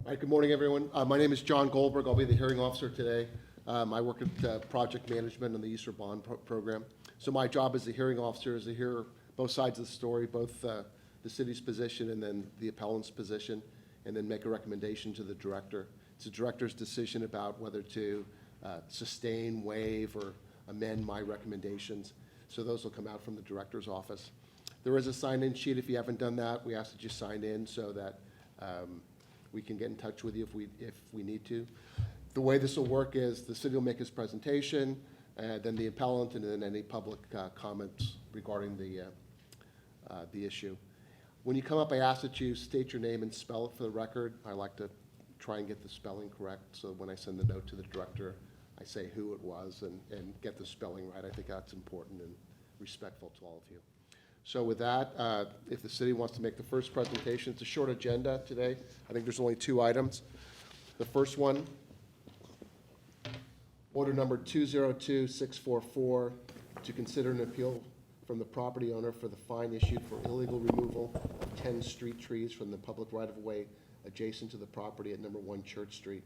All right, good morning, everyone. My name is John Goldberg. I'll be the hearing officer today. I work at project management on the Easter Bond program. So my job as the hearing officer is to hear both sides of the story, both the city's position and then the appellant's position, and then make a recommendation to the director. It's the director's decision about whether to sustain, waive, or amend my recommendations. So those will come out from the director's office. There is a sign-in sheet. If you haven't done that, we ask that you sign in so that we can get in touch with you if we need to. The way this will work is the city will make its presentation, then the appellant, and then any public comments regarding the issue. When you come up, I ask that you state your name and spell it for the record. I like to try and get the spelling correct, so when I send the note to the director, I say who it was and get the spelling right. I think that's important and respectful to all of you. So with that, if the city wants to make the first presentation, it's a short agenda today. I think there's only 2 items. The first one, order number 202644, to consider an appeal from the property owner for the fine issued for illegal removal of 10 street trees from the public right-of-way adjacent to the property at number 1 Church Street.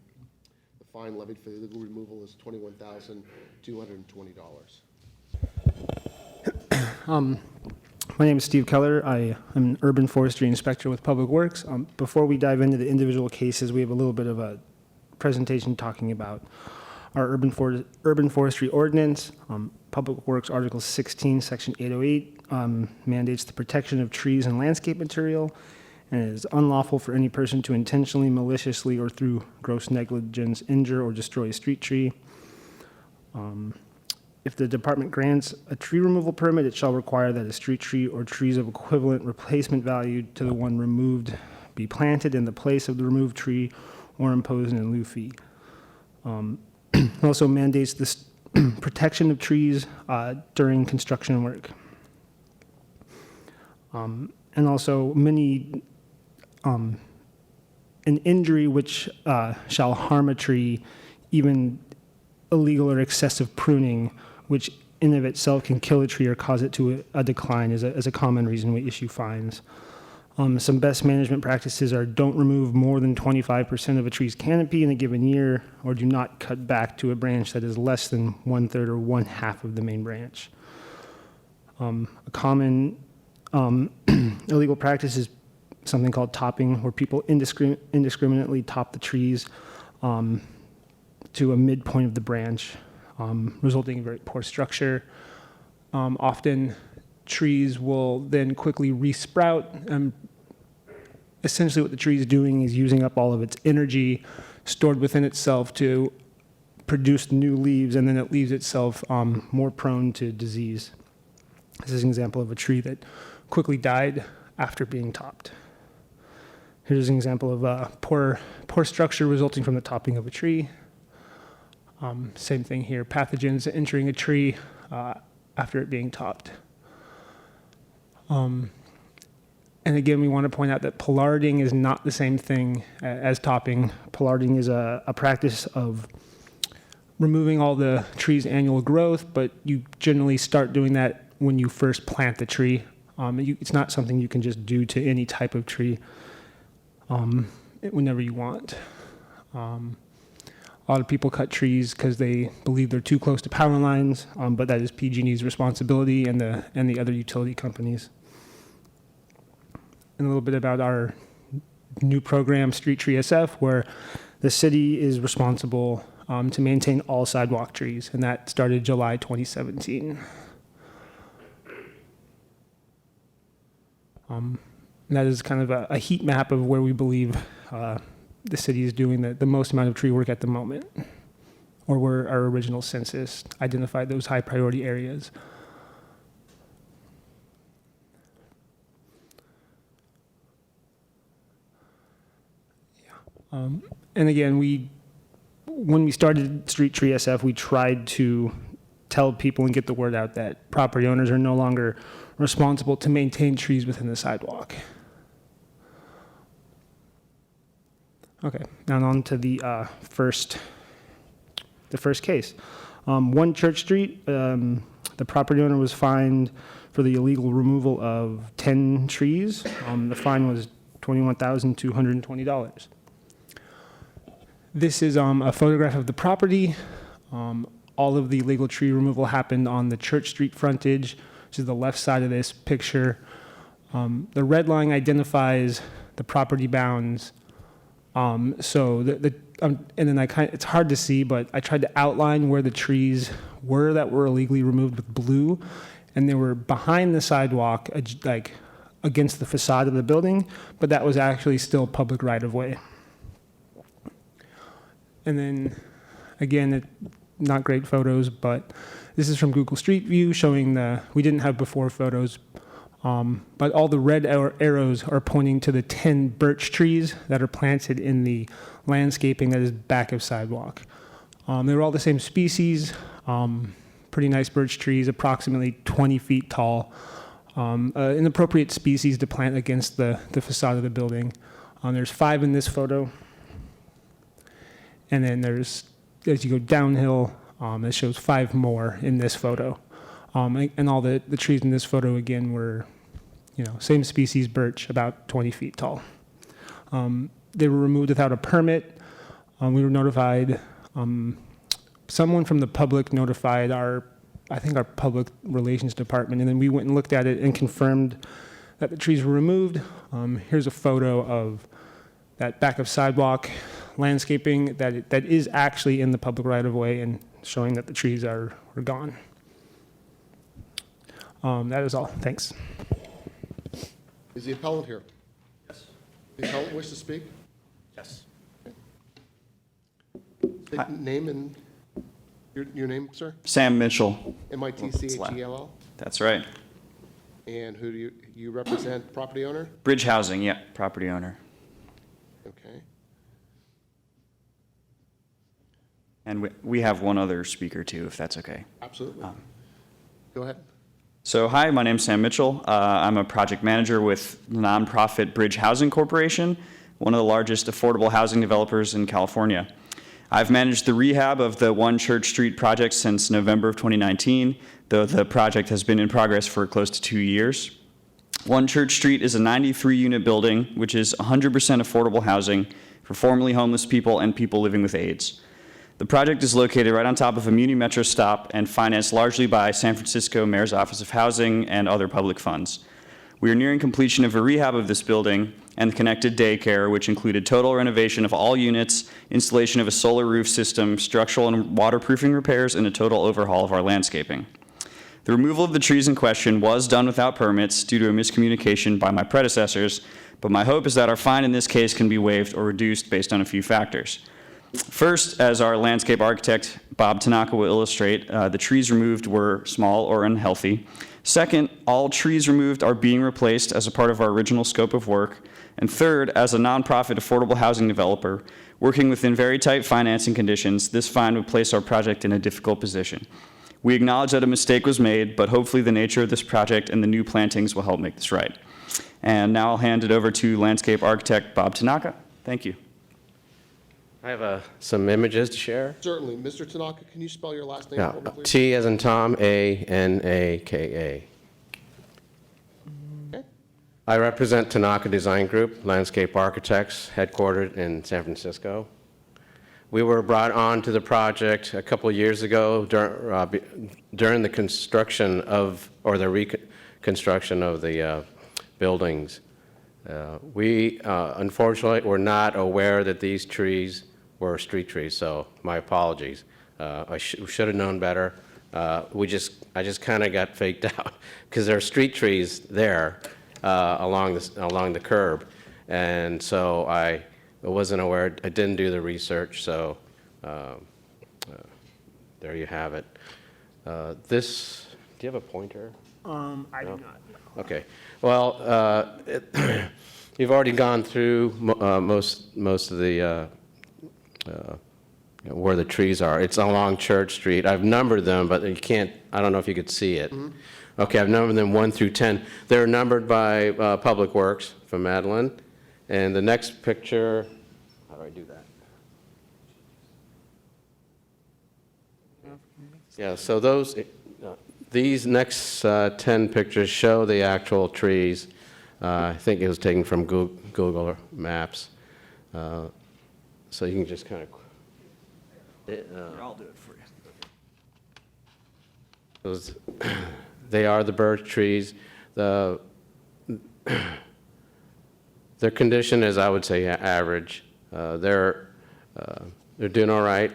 The fine levied for the illegal removal is $21,220. My name is Steve Keller. I am an urban forestry inspector with Public Works. Before we dive into the individual cases, we have a little bit of a presentation talking about our urban forestry ordinance. Public Works Article 16, Section 808 mandates the protection of trees and landscape material, and it is unlawful for any person to intentionally, maliciously, or through gross negligence injure or destroy a street tree. If the department grants a tree removal permit, it shall require that a street tree or trees of equivalent replacement value to the one removed be planted in the place of the removed tree or imposed an in lieu fee. It also mandates this protection of trees during construction work. And also an injury which shall harm a tree, even illegal or excessive pruning, which in of itself can kill a tree or cause it to a decline, is a common reason we issue fines. Some best management practices are don't remove more than 25% of a tree's canopy in a given year, or do not cut back to a branch that is less than 1/3 or 1/2 of the main branch. A common illegal practice is something called topping, where people indiscriminately top the trees to a midpoint of the branch, resulting in very poor structure. Often trees will then quickly resprout. Essentially what the tree is doing is using up all of its energy stored within itself to produce new leaves, and then it leaves itself more prone to disease. This is an example of a tree that quickly died after being topped. Here's an example of poor structure resulting from the topping of a tree. Same thing here, pathogens entering a tree after it being topped. And again, we want to point out that pollarding is not the same thing as topping. Pollarding is a practice of removing all the tree's annual growth, but you generally start doing that when you first plant the tree. It's not something you can just do to any type of tree whenever you want. A lot of people cut trees because they believe they're too close to power lines, but that is PG&E's responsibility and the other utility companies. And a little bit about our new program, Street Tree SF, where the city is responsible to maintain all sidewalk trees, and that started July 2017. That is kind of a heat map of where we believe the city is doing the most amount of tree work at the moment, or where our original census identified those high priority areas. And again, when we started Street Tree SF, we tried to tell people and get the word out that property owners are no longer responsible to maintain trees within the sidewalk. Okay, now on to the first case. 1 Church Street, the property owner was fined for the illegal removal of 10 trees. The fine was $21,220. This is a photograph of the property. All of the illegal tree removal happened on the Church Street frontage, which is the left side of this picture. The red line identifies the property bounds. So and then it's hard to see, but I tried to outline where the trees were that were illegally removed with blue, and they were behind the sidewalk, like against the facade of the building, but that was actually still public right-of-way. And then, again, not great photos, but this is from Google Street View showing we didn't have before photos, but all the red arrows are pointing to the 10 birch trees that are planted in the landscaping that is back of sidewalk. They were all the same species, pretty nice birch trees, approximately 20 feet tall. An appropriate species to plant against the facade of the building. There's 5 in this photo. And then there's, as you go downhill, it shows 5 more in this photo. And all the trees in this photo, again, were, same species birch, about 20 feet tall. They were removed without a permit. We were notified, someone from the public notified our public relations department, and then we went and looked at it and confirmed that the trees were removed. Here's a photo of that back of sidewalk landscaping that is actually in the public right-of-way and showing that the trees are gone. That is all. Thanks. Is the appellant here? Yes. The appellant wish to speak? Yes. State name and your name, sir? Sam Mitchell. M-I-T-C-H-E-L-L? That's right. And who do you represent, property owner? Bridge Housing, yeah, property owner. Okay. And we have one other speaker too, if that's okay. Absolutely. Go ahead. So hi, my name's Sam Mitchell. I'm a project manager with the nonprofit Bridge Housing Corporation, one of the largest affordable housing developers in California. I've managed the rehab of the One Church Street project since November of 2019, though the project has been in progress for close to 2 years. One Church Street is a 93-unit building, which is 100% affordable housing for formerly homeless people and people living with AIDS. The project is located right on top of a Muni Metro stop and financed largely by San Francisco Mayor's Office of Housing and other public funds. We are nearing completion of a rehab of this building and the connected daycare, which included total renovation of all units, installation of a solar roof system, structural and waterproofing repairs, and a total overhaul of our landscaping. The removal of the trees in question was done without permits due to a miscommunication by my predecessors, but my hope is that our fine in this case can be waived or reduced based on a few factors. First, as our landscape architect, Bob Tanaka, will illustrate, the trees removed were small or unhealthy. Second, all trees removed are being replaced as a part of our original scope of work. And third, as a nonprofit affordable housing developer, working within very tight financing conditions, this fine would place our project in a difficult position. We acknowledge that a mistake was made, but hopefully the nature of this project and the new plantings will help make this right. And now I'll hand it over to landscape architect Bob Tanaka. Thank you. I have some images to share. Certainly. Mr. Tanaka, can you spell your last name Yeah, for me, please? T as in Tom, A-N-A-K-A. Okay. I represent Tanaka Design Group, landscape architects, headquartered in San Francisco. We were brought on to the project a couple of years ago during the construction of, or the reconstruction of the buildings. We unfortunately were not aware that these trees were street trees, so my apologies. I should have known better. I just kind of got faked out because there are street trees there along the curb, and so I wasn't aware. I didn't do the research, so there you have it. This. Do you have a pointer? I do not. Okay. Well, you've already gone through most of the where the trees are. It's along Church Street. I've numbered them, but you can't. I don't know if you could see it. Mm-hmm. Okay, I've numbered them 1 through 10. They're numbered by Public Works from Madeline. And the next picture. How do I do that? Yeah. So those. These next 10 pictures show the actual trees. I think it was taken from Google Maps. So you can just kind of, I'll do it for you. those, they are the birch trees. Their condition is, I would say, average. They're doing all right.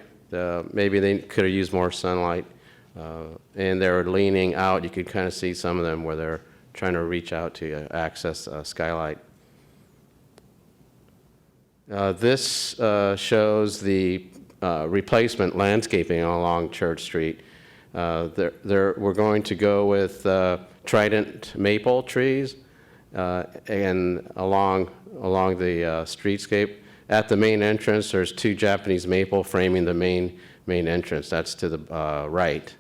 Maybe they could have used more sunlight. And they're leaning out. You could kind of see some of them where they're trying to reach out to access skylight. This shows the replacement landscaping along Church Street. We're going to go with trident maple trees and along the streetscape. At the main entrance, there's 2 Japanese maple framing the main entrance. That's to the right.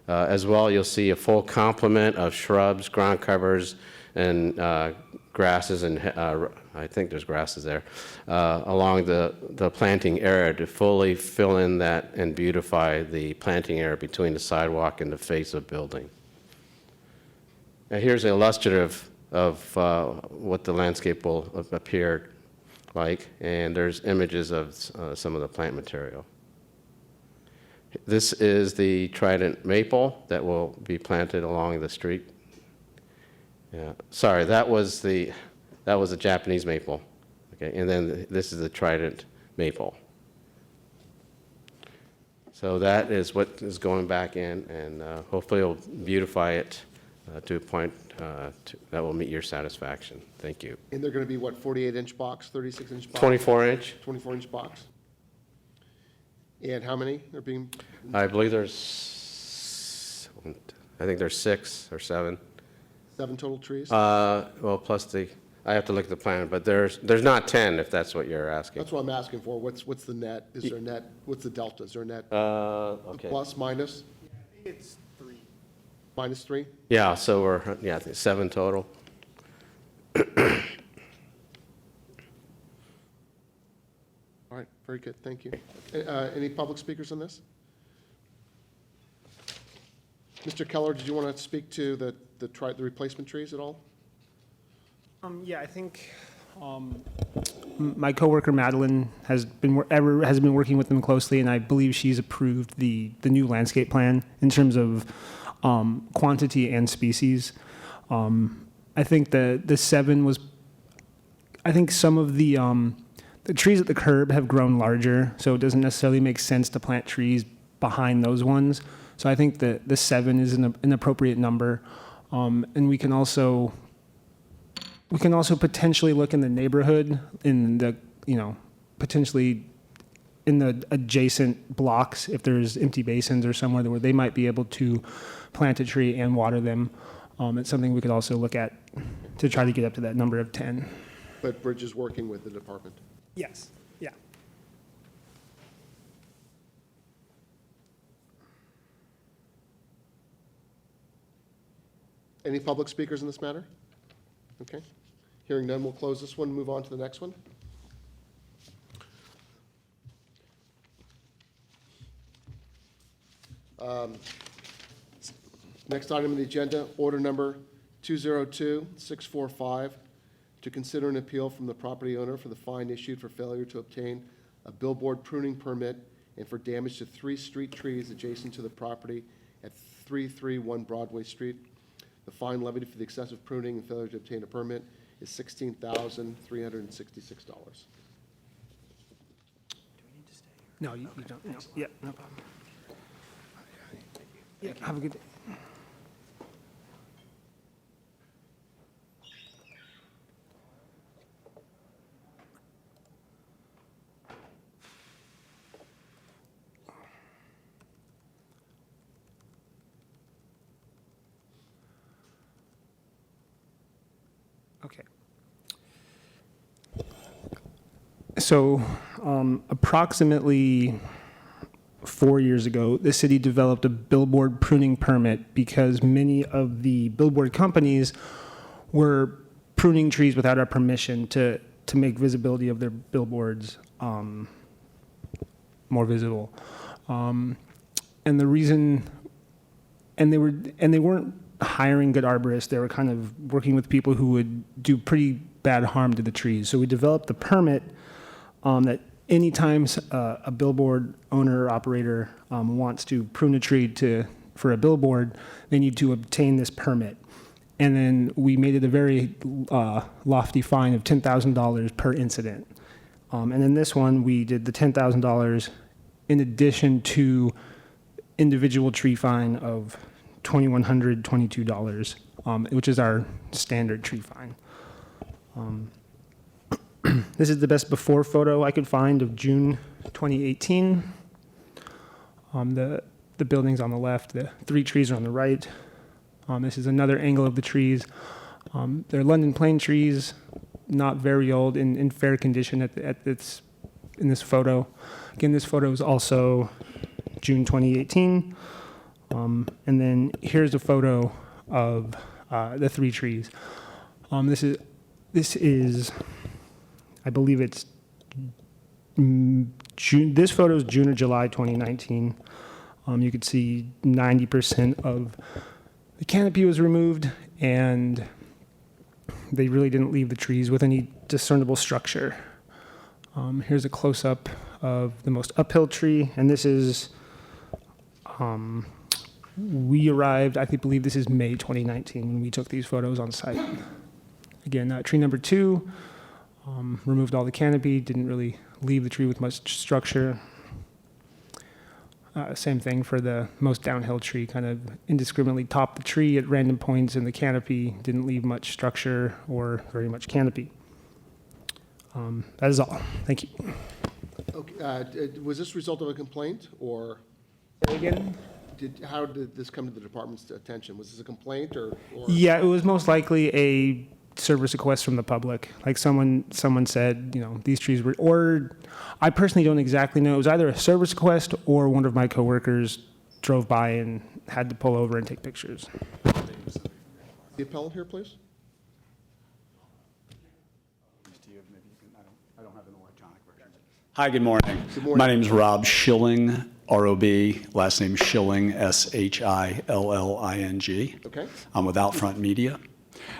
As well, you'll see a full complement of shrubs, ground covers, and grasses, and I think there's grasses there, along the planting area to fully fill in that and beautify the planting area between the sidewalk and the face of building. Now here's an illustrative of what the landscape will appear like, and there's images of some of the plant material. This is the trident maple that will be planted along the street. Yeah, sorry, that was the Japanese maple. Okay, and then this is the trident maple. So that is what is going back in, and hopefully it'll beautify it to a point that will meet your satisfaction. Thank you. And they're going to be, what, 48-inch box, 36-inch box? 24-inch. 24-inch box? And how many are being, I believe there's, I think there's 6 or 7. 7 total trees? Well, plus I have to look at the plan, but there's not 10, if that's what you're asking. That's what I'm asking for. What's the net? Is there a net? What's the delta? Is there a net? Okay. Plus, minus? It's 3. Minus 3? Yeah, so I think 7 total. All right, very good, thank you. Any public speakers on this? Mr. Keller, did you want to speak to the replacement trees at all? Yeah, I think my coworker Madeline has been working with them closely, and I believe she's approved the new landscape plan in terms of quantity and species. I think the 7 was. I think some of the trees at the curb have grown larger, so it doesn't necessarily make sense to plant trees behind those ones. So I think the 7 is an appropriate number, and we can also potentially look in the neighborhood, in the potentially in the adjacent blocks if there's empty basins or somewhere where they might be able to plant a tree and water them. It's something we could also look at to try to get up to that number of 10. But Bridge is working with the department. Yes. Yeah. Any public speakers in this matter? Okay. Hearing none, we'll close this one and move on to the next one. Next item on the agenda, order number 202645, to consider an appeal from the property owner for the fine issued for failure to obtain a billboard pruning permit and for damage to 3 street trees adjacent to the property at 331 Broadway Street. The fine levied for the excessive pruning and failure to obtain a permit is $16,366. No, you don't. No. Yeah, no problem. Yeah, have a good day. Okay. So, approximately 4 years ago, the city developed a billboard pruning permit because many of the billboard companies were pruning trees without our permission to make visibility of their billboards more visible. And the reason, and they weren't hiring good arborists. They were kind of working with people who would do pretty bad harm to the trees. So we developed the permit that anytime a billboard owner or operator wants to prune a tree for a billboard, they need to obtain this permit. And then we made it a very lofty fine of $10,000 per incident. And in this one, we did the $10,000 in addition to individual tree fine of $2,122, which is our standard tree fine. This is the best before photo I could find of June 2018. The building's on the left, the 3 trees are on the right. This is another angle of the trees. They're London plane trees, not very old, in fair condition in this photo. Again, this photo is also June 2018. And then here's a photo of the 3 trees. This is, I believe it's June. This photo is June or July 2019. You could see 90% of the canopy was removed, and they really didn't leave the trees with any discernible structure. Here's a close-up of the most uphill tree, and this is, we arrived, I believe this is May 2019 when we took these photos on site. Again, tree number 2, removed all the canopy, didn't really leave the tree with much structure. Same thing for the most downhill tree, kind of indiscriminately topped the tree at random points in the canopy, didn't leave much structure or very much canopy. That is all. Thank you. Okay, was this a result of a complaint, or Again? how did this come to the department's attention? Was this a complaint, or? Yeah, it was most likely a service request from the public. Like someone said, these trees were, or I personally don't exactly know. It was either a service request or one of my coworkers drove by and had to pull over and take pictures. The appellant here, please. Hi, good morning. Good morning. My name is Rob Schilling, R-O-B, last name Schilling, S-H-I-L-L-I-N-G. Okay. I'm with Outfront Media.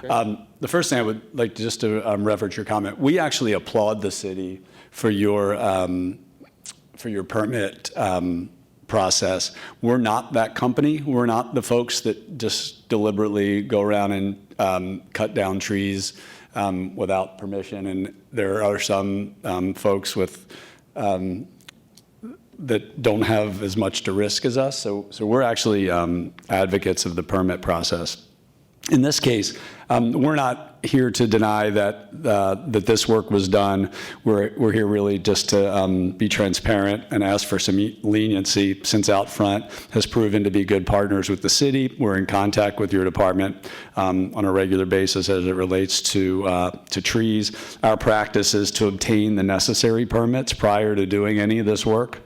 Okay. The first thing I would like just to reference your comment. We actually applaud the city for your permit process. We're not that company. We're not the folks that just deliberately go around and cut down trees without permission. And there are some folks that don't have as much to risk as us. So we're actually advocates of the permit process. In this case, we're not here to deny that this work was done. We're here really just to be transparent and ask for some leniency, since Outfront has proven to be good partners with the city. We're in contact with your department on a regular basis as it relates to trees. Our practice is to obtain the necessary permits prior to doing any of this work.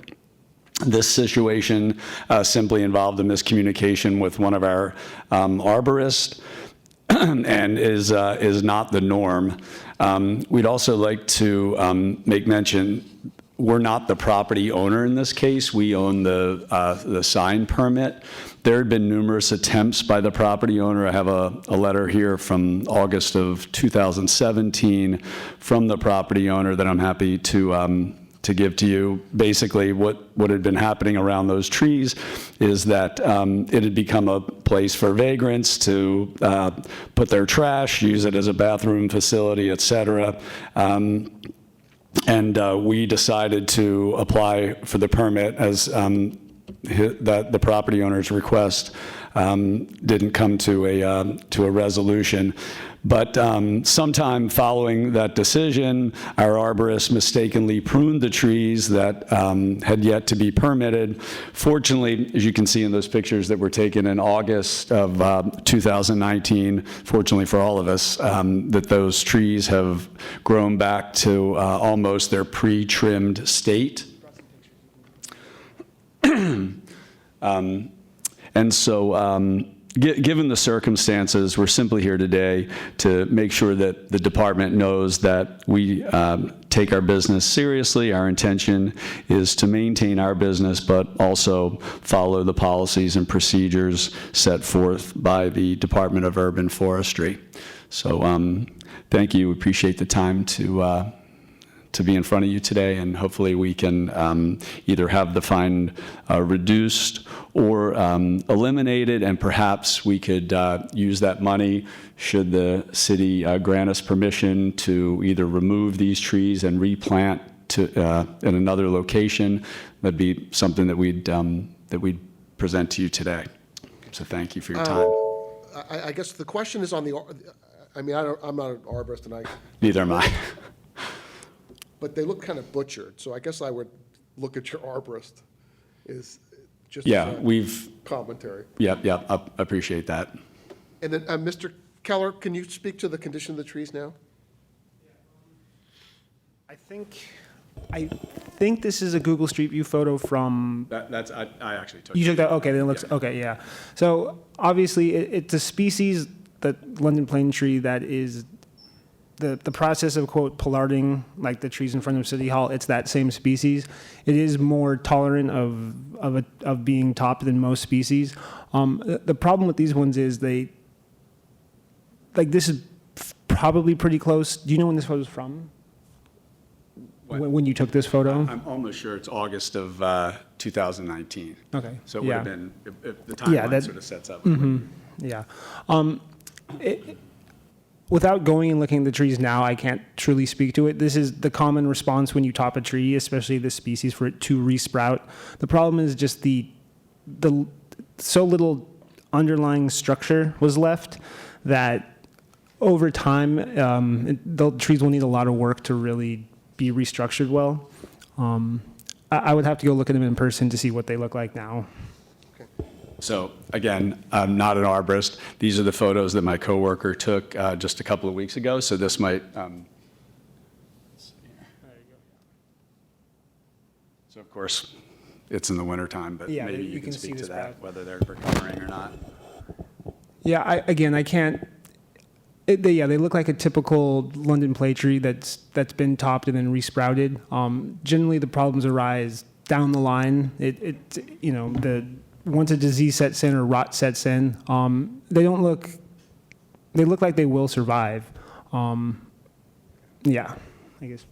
This situation simply involved a miscommunication with one of our arborists and is not the norm. We'd also like to make mention, we're not the property owner in this case. We own the sign permit. There had been numerous attempts by the property owner. I have a letter here from August of 2017 from the property owner that I'm happy to give to you. Basically, what had been happening around those trees is that it had become a place for vagrants to put their trash, use it as a bathroom facility, et cetera. And we decided to apply for the permit as the property owner's request didn't come to a resolution. But sometime following that decision, our arborist mistakenly pruned the trees that had yet to be permitted. Fortunately, as you can see in those pictures that were taken in August of 2019, fortunately for all of us, that those trees have grown back to almost their pre-trimmed state. And so, given the circumstances, we're simply here today to make sure that the department knows that we take our business seriously. Our intention is to maintain our business, but also follow the policies and procedures set forth by the Department of Urban Forestry. So thank you. Appreciate the time to to be in front of you today, and hopefully we can either have the fine reduced or eliminated, and perhaps we could use that money, should the city grant us permission, to either remove these trees and replant in another location. That'd be something that we'd present to you today. So thank you for your time. I guess the question is on the, I mean, I'm not an arborist, and Neither am I. but they look kind of butchered, so I guess I would look at your arborist is just Yeah, as a we've, commentary. yep, I appreciate that. And then, Mr. Keller, can you speak to the condition of the trees now? I think this is a Google Street View photo from. I actually took. You took that? Okay, then it looks, okay, yeah. So obviously, it's a species, the London plane tree, that is, the process of, quote, pollarding, like the trees in front of City Hall, it's that same species. It is more tolerant of being topped than most species. The problem with these ones is this is probably pretty close. Do you know when this photo's from? When you took this photo? I'm almost sure it's August of 2019. Okay. So it would have Yeah. been, if the Yeah, timeline that- sort of sets up. Yeah. Without going and looking at the trees now, I can't truly speak to it. This is the common response when you top a tree, especially this species, for it to resprout. The problem is just the so little underlying structure was left that over time, the trees will need a lot of work to really be restructured well. I would have to go look at them in person to see what they look like now. So again, I'm not an arborist. These are the photos that my coworker took just a couple of weeks ago. So this might. Let's see here. So of course, it's in the wintertime, but Yeah, maybe you you can can see speak to this that, back. whether they're recovering or not. Yeah, I can't. They look like a typical London play tree that's been topped and then resprouted. Generally, the problems arise down the line. Once a disease sets in or rot sets in, they look like they will survive. Yeah, I guess.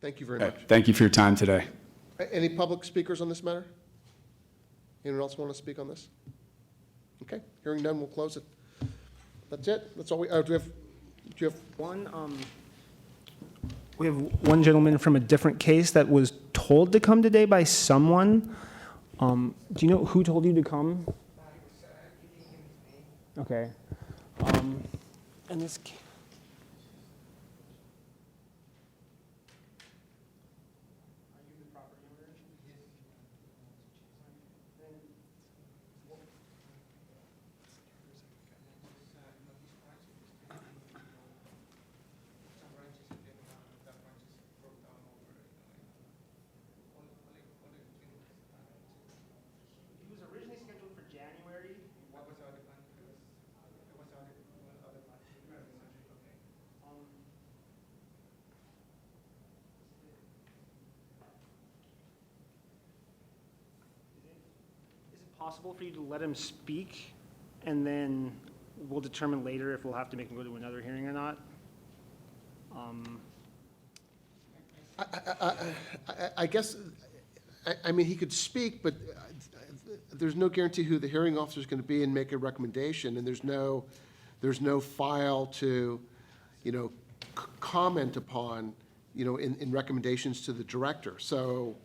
Thank you very Okay, much. thank you for your time today. Any public speakers on this matter? Anyone else want to speak on this? Okay, hearing none, we'll close it. That's it? That's all do you have, We have one gentleman from a different case that was told to come today by someone. Do you know who told you to come? Okay. And this. Possible for you to let him speak, and then we'll determine later if we'll have to make him go to another hearing or not? I guess, I mean, he could speak, but there's no guarantee who the hearing officer is going to be and make a recommendation, and there's no file to, comment upon, in recommendations to the director. So